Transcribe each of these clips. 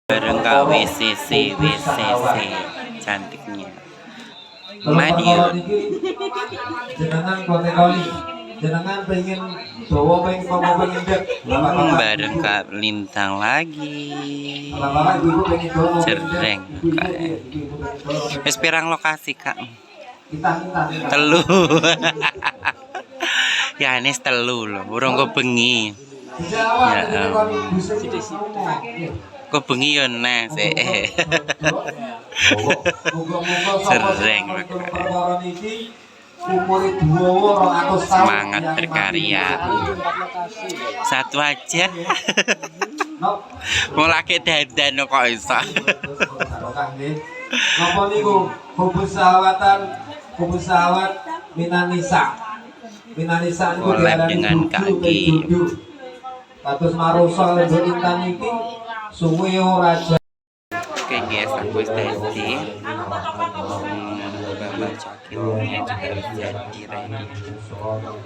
Bareng Kak WCC cantiknya Madiun. Jenengan pengen bawa pengen dek. Bareng Kak Lintang lagi. Cereng Kak. Wis pirang lokasi Kak? Telu. Ya ini telu loh, urung kok bengi. Ya. Kok bengi yo nes Sering semangat berkarya. Satu aja. Mau laki dandan kok iso. Napa niku pesawat Minanisa niku dengan kaki. Kados marosa lendok intan iki suwe ora aja. Oke guys, aku tadi Bapak Cokilnya juga jadi ready.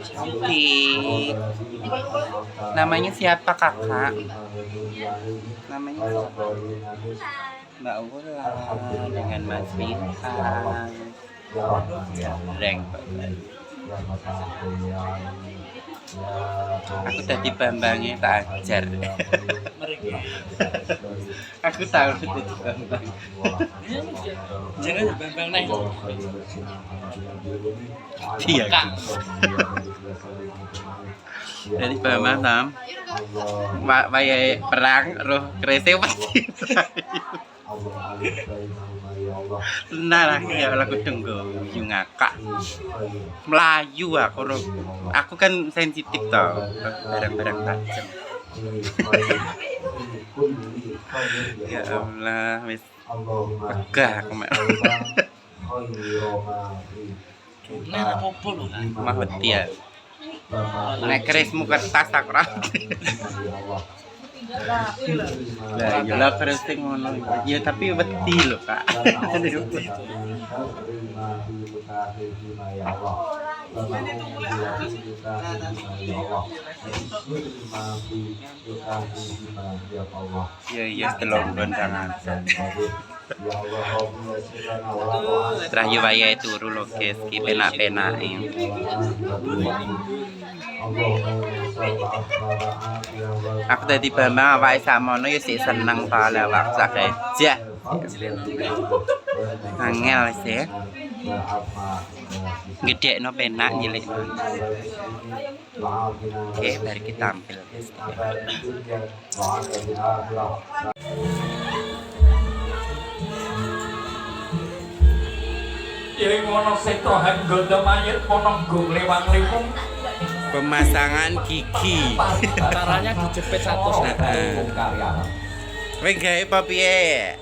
Cantik. Namanya siapa kakak? Namanya siapa? Mbak Ulan dengan Mas Bintang. Reng banget. Aku tadi Bambangnya tak ajar. Aku tahu tadi Bambang. Jangan Bambang naik. Iya. Dari Bambang tam. Wayai perang roh krese pasti. Nah, ya lagu tunggu ngakak Melayu aku kan sensitif tau barang-barang tajam. Ya Allah wis pegah aku mah betia nek kerismu kertas aku ra. Lah ya lah terus ngono. Ya tapi wedi lho, Kak. Ya telonggon sangat. Terakhir wayahe turu lho, guys. Ki penak-penake. Aku tadi Bambang awake sakmono ya sik seneng ta lewat sak gajah. Angel sih. Gedekno penak nyilik. Oke, mari kita tampil guys. Iring wono seto hanggondo mayit wono go lewang-lewung. Pemasangan gigi. Caranya dijepit satu karya. Wih gawe apa piye?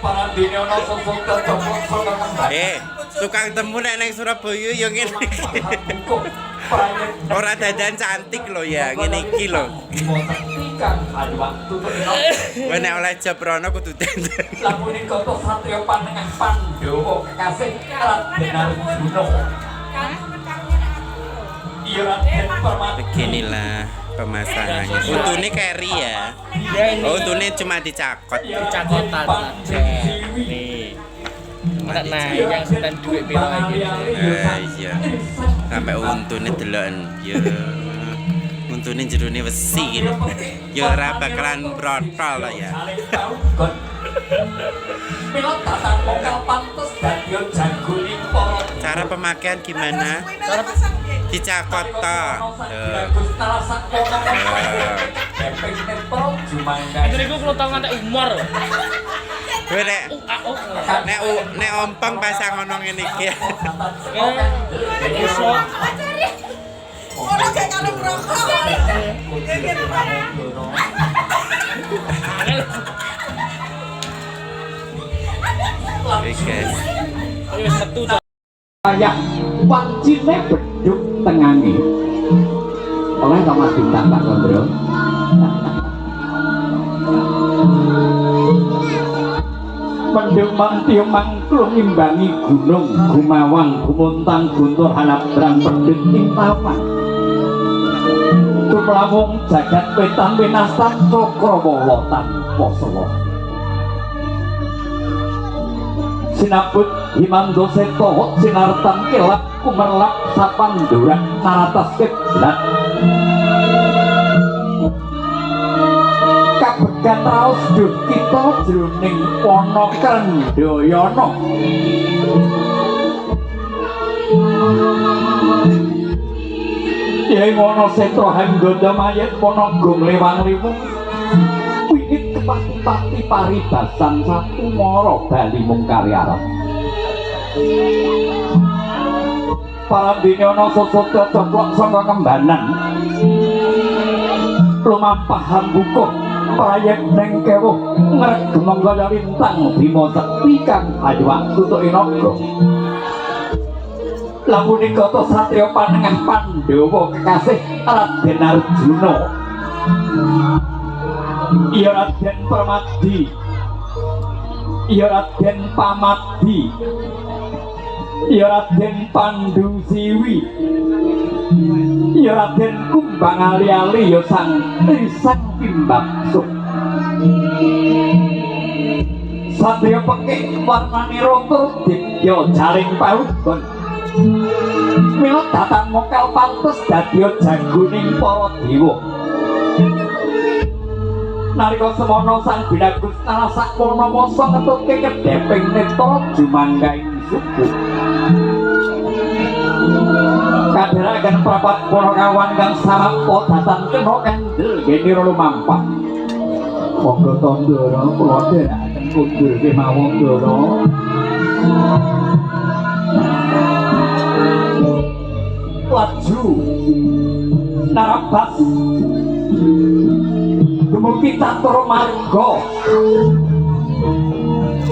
Para dene ono sosok kecopot tukang temu nek nang Surabaya yo ngene iki. Ora dadan cantik lho ya, ngene iki lho. Wah nek oleh Jabrana kudu dandan. Lamun iki kok Satya Panengah Pandhawa kekasih Raden Arjuna. Beginilah pemasangannya. Untune carry ya. Oh, untune cuma dicakot. Cakotan aja. Nih. Nah, yang setan duit piro iki. Iya. Sampai untune deloken. Ya. Untune jerone wesi gitu. Ya ora bakalan brotol lah ya. Cara pemakaian gimana? Dicakot toh. Itu niku kalau tau ngantek umur. Kowe nek ompong pasang ngono ngene iki. Iso. Ora kayak kalau rokok. Oke guys. Wis metu to. Kayak wancine beduk tengane. Oleh Mas Bintang Pak Gondro. Mendemang tiemang klung imbangi gunung gumawang gumuntang guntur halabrang pedhut ing tapan. Tumlawung jagat wetan winastan cakrawalatan. Posowo. Sinaput Himando Seto sinartan kelak kumerlak sapanduran naratas kiblat. Kabegan raos duh kita jroning wana Krendayana. Yen ana setra hanggoda mayit Panagung lewang-liwung wiwit kepati-pati paribasan satu mara bali mung karyarep. Parandinana sosota coplok saka kembanan lumampah bukuh proyek neng kewuh ngregemong kaya lintang bima sekti kang ayu tutuk inaga. Lamunika to satriya panengah Pandhawa kekasih Raden Arjuna. Iya Raden Permadi, iya Raden Pamadi, iya Raden Pandusiwi, iya Raden Kumbang ali-ali ya sang Pimbaksuh. Satriya pekik warnani roto dipya jaring paugon. Mila datang mokal pantes dadya jagoning para dewa. Nalika semana sang Binagus narasak wana masa ngetutke kedheping neta jumanggaing suku. Kadharaken prapat para kawan kang samapta datang kena kandel genira lumampah. Monggo tandara kula dherekaken kundur kemawon ndara. Laju narabas dumugi Catur Marga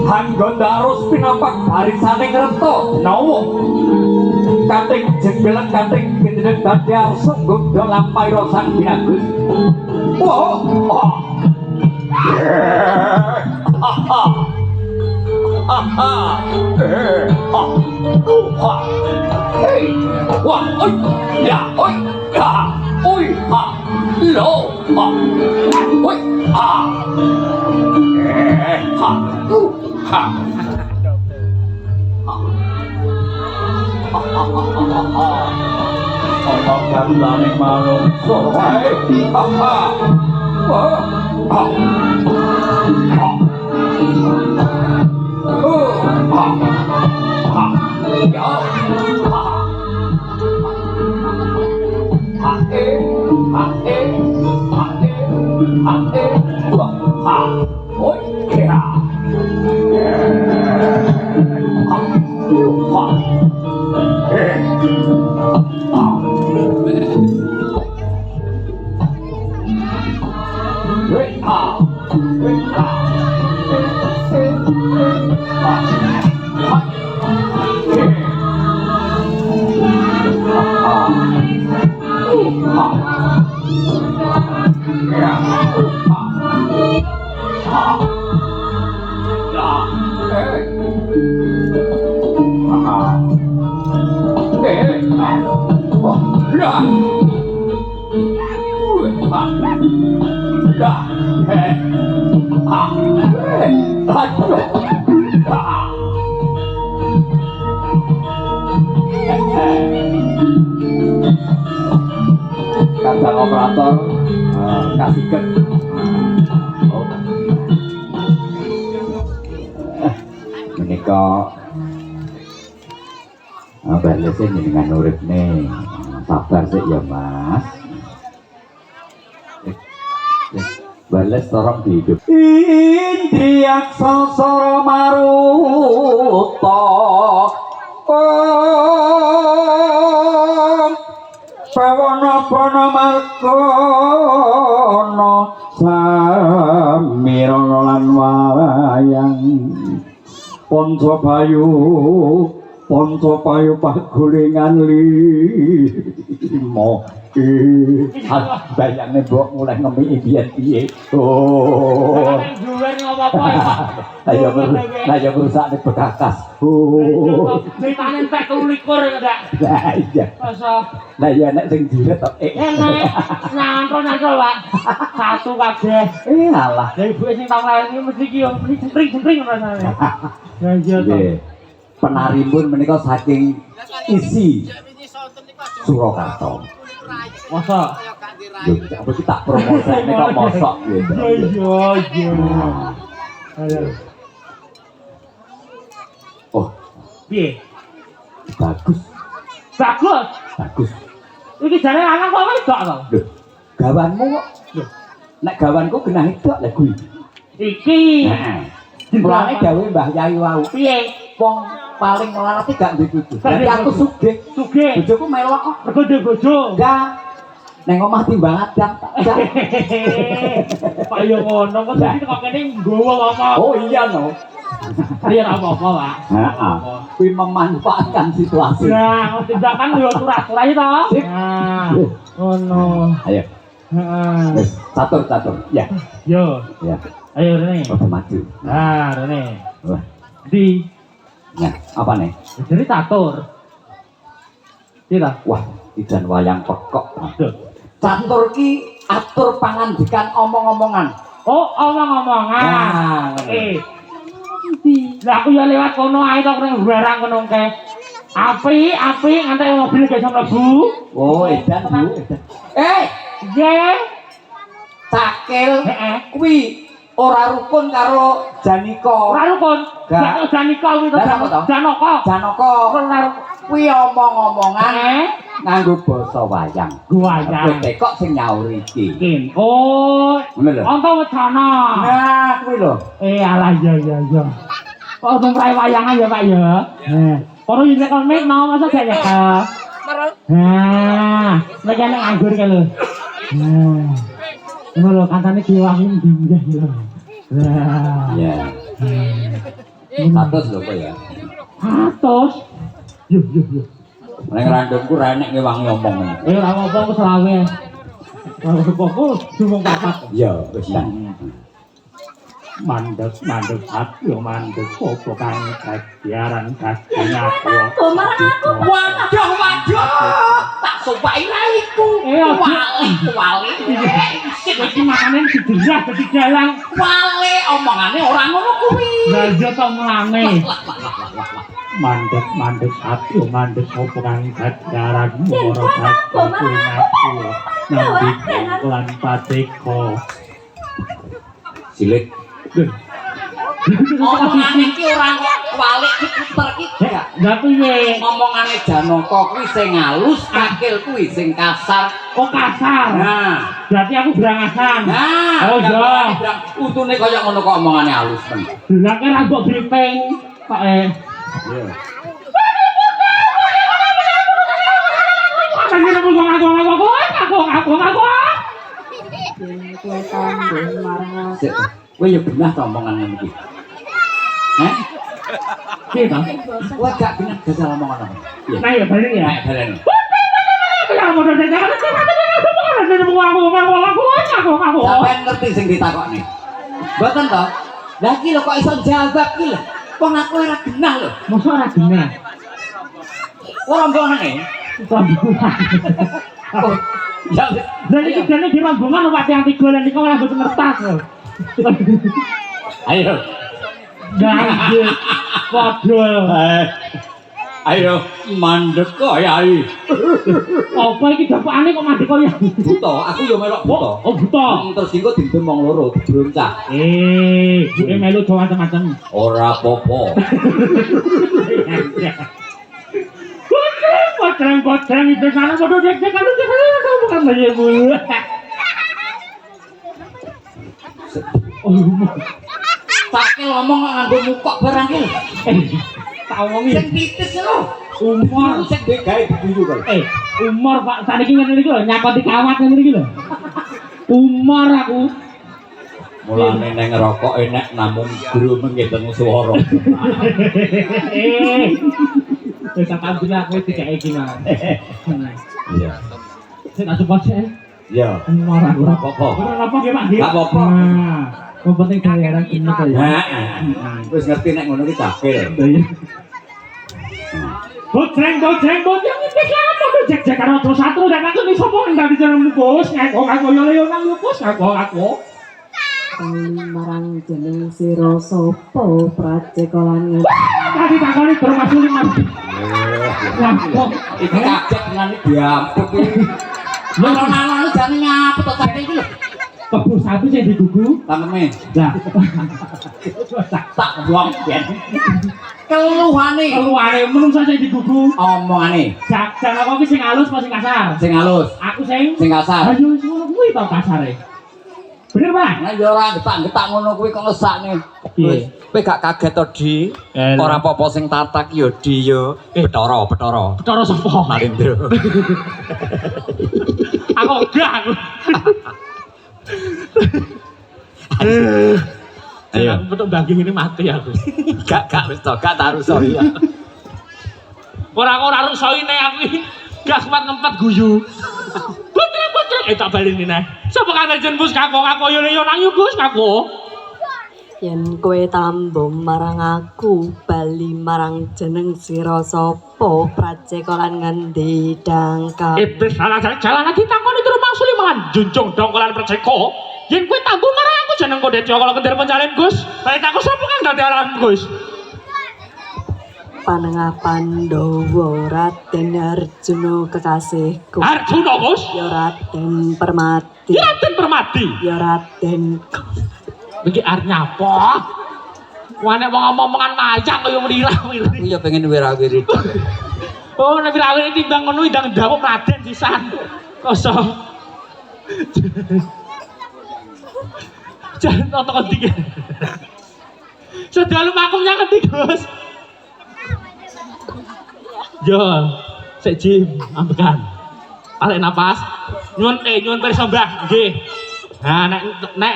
Hanggonda arus pinapak barisaning reta nawa kating jengbelan kating gendeng dadi arsa nggodha lampaira sang Binagus. Kadang operator kasihkan menika balesin dengan urip nih sabar sih ya mas bales torong hidup Indriyak sasara maruta Prawana markono samirana lan wayang Ponco payu pagulingan limo bayangnya mbok mulai ngemi piye-piye. Oh. Duwen apa-apa. Ayo merusak di Bekakas. Ceritanya entek 23 ndak. Lah iya. Masa Lah iya nek sing jiret tok. enak nyantol Pak. Satu kabeh. Alah. Lah ibu sing tau lain mesti ki yo jentring rasane. Ya iya to. Nggih. Penari pun menika saking isi Surakarta. Masa Yo, apa iki tak promosine kok mosok gitu. iya. Ayo. Oh, Piye? bagus. Bagus. Iki jane anak kok wedok to? Lho, gawanmu kok. Lho, nek gawanku genah edok lha kuwi. Iki. Heeh. Mulane gawe Mbah Yai wau. Piye? Wong paling melarat gak duwe bojo. Dadi aku sugih. Sugih. Bojoku melok kok. Mergo duwe bojo. Enggak. Neng omah timbang adang tak. Pak yo ngono kok dadi kok kene nggowo apa? Oh iya no. Ayo apa-apa, Pak. Heeh. Kuwi memanfaatkan situasi. Nah, tindakan yo surat-surat to. Sip. Nah, ngono. Ayo. Heeh. Wis, catur. Ya. Yo, Ya. ayo Rene. Oke maju. Nah, Rene. Wah. Di Ya, apa nih? jadi catur. Tidak. Wah, ijan wayang pekok. Aduh. Catur ki atur pangandikan omong-omongan. Oh, omong-omongan. Lah aku ya lewat kono ae tok ning barang kono ke. Api ngantek mobil ge sampe mlebu. Oh, edan Bu. Edan. Nggih. Cakil Heeh. kuwi ora rukun karo Janiko. Ora rukun. Gak. Janiko kuwi to. Lah, apa to? Janoko. Janoko Ora kuwi omong-omongan eh nganggo basa wayang. wayang. Kowe kok sing nyaur iki. Kin. Oh. Ngono lho. Onto wecana. Nah, kuwi lho. Alah iya. Kok numrai wayangan ya Pak ya? Kono yen kon mek no masa gak ya? Nah, nek ana nganggur ka lho. Nah. Ngono lho kancane diwangi dinggih lho. Lah. Ya. Status lho kok ya. Atos. Yo. Ning randomku ra enek ngewangi omong. Ora apa-apa wis lawe. Kok cuma papat. Ya, wis lah. Mandek hati mandek opo kang kasiaran kasihnya aku. Waduh. Tak sopai raiku. Wali. Iki makane dijelas dadi jalan. Wale omongane ora ngono kuwi. Lah iya to mulane. Mandek hati mandek opo kang kasiaran ora kasihnya aku. Nanti lan pateko. Silik. Omongane iki ora walik diputer iki gak. Lah piye? Omongane Janaka kuwi sing halus, Akil kuwi sing kasar. Kok kasar? Nah, Berarti aku berangasan. nah. Oh iya. Utune kaya ngono kok omongane halus men. Delake ra mbok briefing kok Iya. Kowe ya benah to omongan ngene iki. Heh? Piye to? Kowe gak benah gasal omongan apa? Iya. Nah ya balik ya. Nek balen. Sampeyan ngerti sing ditakokne. Mboten to? Lah iki lho kok iso jawab iki lho. Wong aku ora genah lho. Mosok ora genah. Ora mbone. Oh, ya. Lah iki jane di rombongan Pak yang 3 lan iki malah mboten ngertas lho. Ayo. Ganjil. Padha. Ayo mandek kok yai. Apa iki dapane kok mandek kok ya? Buta, aku yo melok buta. Oh buta. Terus engko dindem wong loro dibroncah. Buke melu do macam-macam. Ora apa-apa. Potong itu sana bodoh dek kalau bukan banyak bulu. Pakai ngomong nganggo mukok barang iki. Tak omongi. Sing titis lho. Umur Sing gawe diguyu kok. umur Pak saniki ngene iki lho nyapati kawat ngene iki lho. Umur aku. Mulane ning ngerokok enek namung guru menghitung swara. Wis sampean bilang kowe dikake iki mah. Iya. Sing tak coba sih. Iya. Umur aku. Ora apa-apa. Ora apa-apa nggih Pak nggih. Gak apa-apa. Wong penting daerah kene to ya. Heeh. Wis ngerti nek ngono ki cakil. Bojeng iki kan padha jek-jek karo satru dan aku iso kok ndak jenengmu Gus, ngaku yo nang Gus aku. Marang jeneng sira sapa pracekolan Tadi takoni terus muli Mas. Lah kok Iki kaget ngene diampuk iki. Lho jane ngapet to cakil iki lho. kebun sapi sing digugu. Taneme. Lah Tak buang ben. Keluhane menungsa sing digugu. omongane Jangan aku ki sing halus apa sing kasar? sing halus, Aku sing kasar. ayo ngono kuwi to kasare. Bener, Pak? Nek yo ora getak-getak ngono kuwi kok lesakne. Piye? Kowe gak kaget to, Di? Ora apa-apa sing tatak yo, Di yo. Betara. Betara sapa? Narendra. Aku enggak aku. Ayo. Aku betul bagi ini mati aku. Gak wis to, gak taruso ya. Ora rusone aku iki. Gak kuat ngempet guyu. Putrek tak baleni neh. Sapa kan jeneng kakok yo nang Gus kakok. yen kowe tambung marang aku bali marang jeneng sira sapa pracekolan ngendi dangkal Iblis salah jalan lagi takoni terus maksud mangan junjung dongkolan perceko. Yen kowe tambung marang aku jeneng Kodetyo kalau kendir pencarian Gus. Baik aku sapa kang dadi aran Gus. Panengah Pandhawa Raden Arjuna kekasihku Arjuna Gus. ya Raden Permati Raden Permati. ya Raden Iki arep nyapa? Wane wong ngomong-omongan mayang kaya mlirah-mlirah. Aku ya pengen wira-wiri. Oh, nek wira-wiri timbang ngono ndang ndawuk Raden sisan. Kosong. Jangan nonton ndi. Sedalu makum nyang ngendi, Gus? Yo, sik Jim, ambekan. Tarik napas. Nyuwun pirsa Mbah, nggih. Nah, nek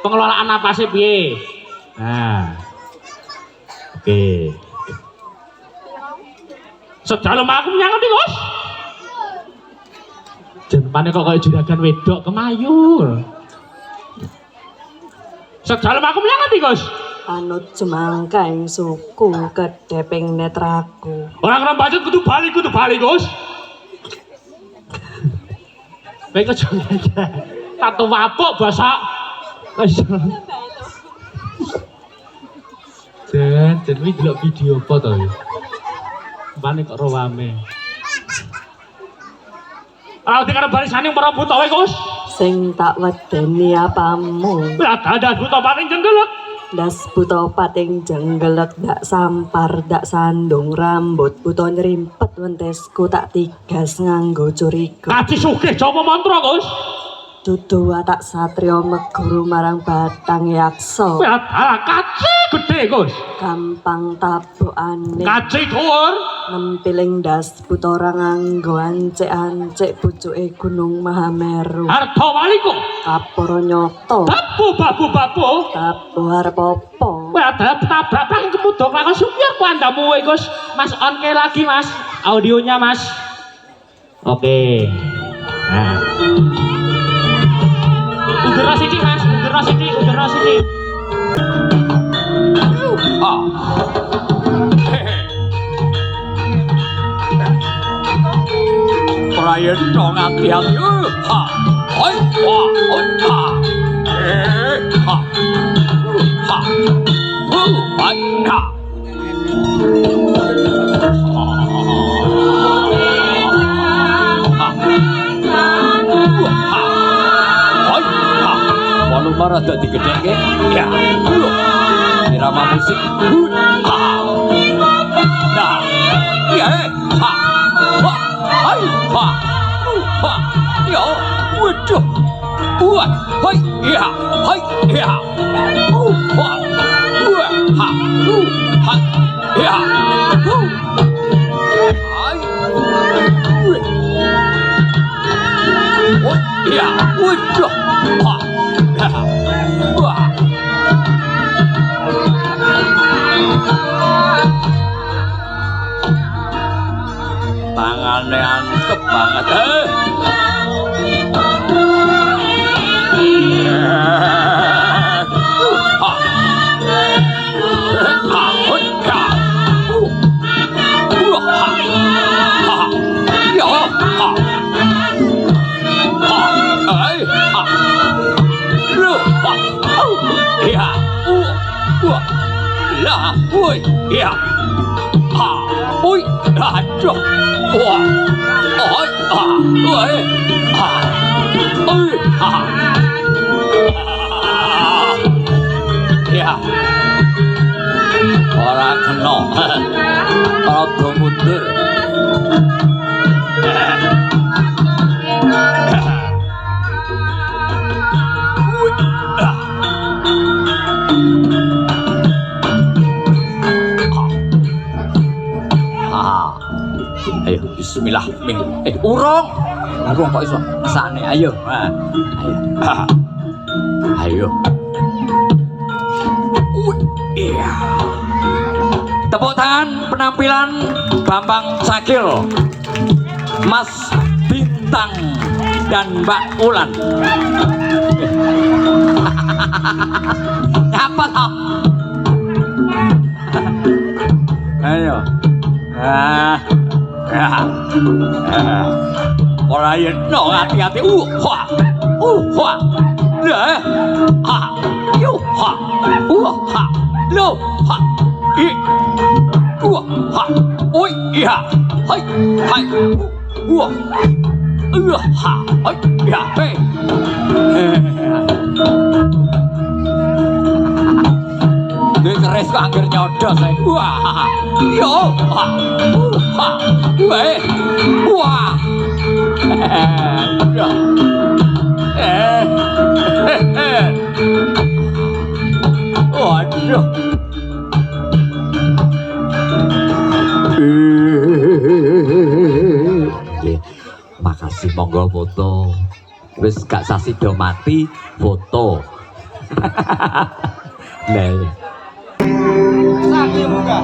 pengelolaan napasnya piye? Nah. Oke. Sedalem aku nyang ngendi, Gus? Jenengane kok kaya juragan wedok kemayul. Sedalem aku nyang ngendi, Gus? anut jemangka ing suku kedheping netraku Orang kena bacot kudu bali, Gus. Baik aja. Tato wapuk basa. Wis. Jen kuwi delok video apa to? Mbane kok rowame. Ala dikare barisane para buta wae, Gus. sing tak wedeni apamu Lah dadah buta paling jenggelek. das buta pating jenggelek dak sampar dak sandung rambut buta nyerimpet wentesku tak tigas nganggo curiga Kaji sugih Japa mantra, Gus. dudu watak satria meguru marang batang yaksa Lah dalah kaji gedhe, Gus. gampang tabokane Kaji dhuwur. nempiling das buta ora nganggo ancik-ancik pucuke gunung Mahameru Harta waliku. kapara nyata Babu. tabuh arep apa Wah, tabrak kemudok lakon supir ku andamu wae, Gus. Mas on ke lagi, Mas. Audionya, Mas. Oke. Nah. Udara sithik, Mas. Udara sithik. Prayen dong ati-ati. Ha. Oi, ha. Ha. Ha. Ha. Hai, ha. Volume rada digedheke. Ya. Irama musik. Ha. Nah. Ya. Ha. Ha. Hai. Ha. Ha. Ya. Waduh. Wah. Hai. Ya. Hai. Ya. Wah. Wah. Ha. Ha. Ya. Hai. Wah. Ya. Waduh. Ha. Ya. Wah. Tangannya antep banget. Ora kena. Rada mundur. Ayo bismillah ming. Urung kok iso mesane. Ayo. Ayo. Iya. Tepuk tangan penampilan Bambang Cakil, Mas Bintang dan Mbak Ulan. Apa toh? Ayo. Ora yen no hati-hati. Lah. Yo ha. Ha. Lo ha. I. Ha. Oi ya. Hai. Hai. Ha. Hai. Ya. Hey. Keres kok angger nyodos ae. Wah. Yo. Ha. Wah. Waduh. Makasih, monggo foto. Wis gak sasi do mati foto. Lha. Sakit buka.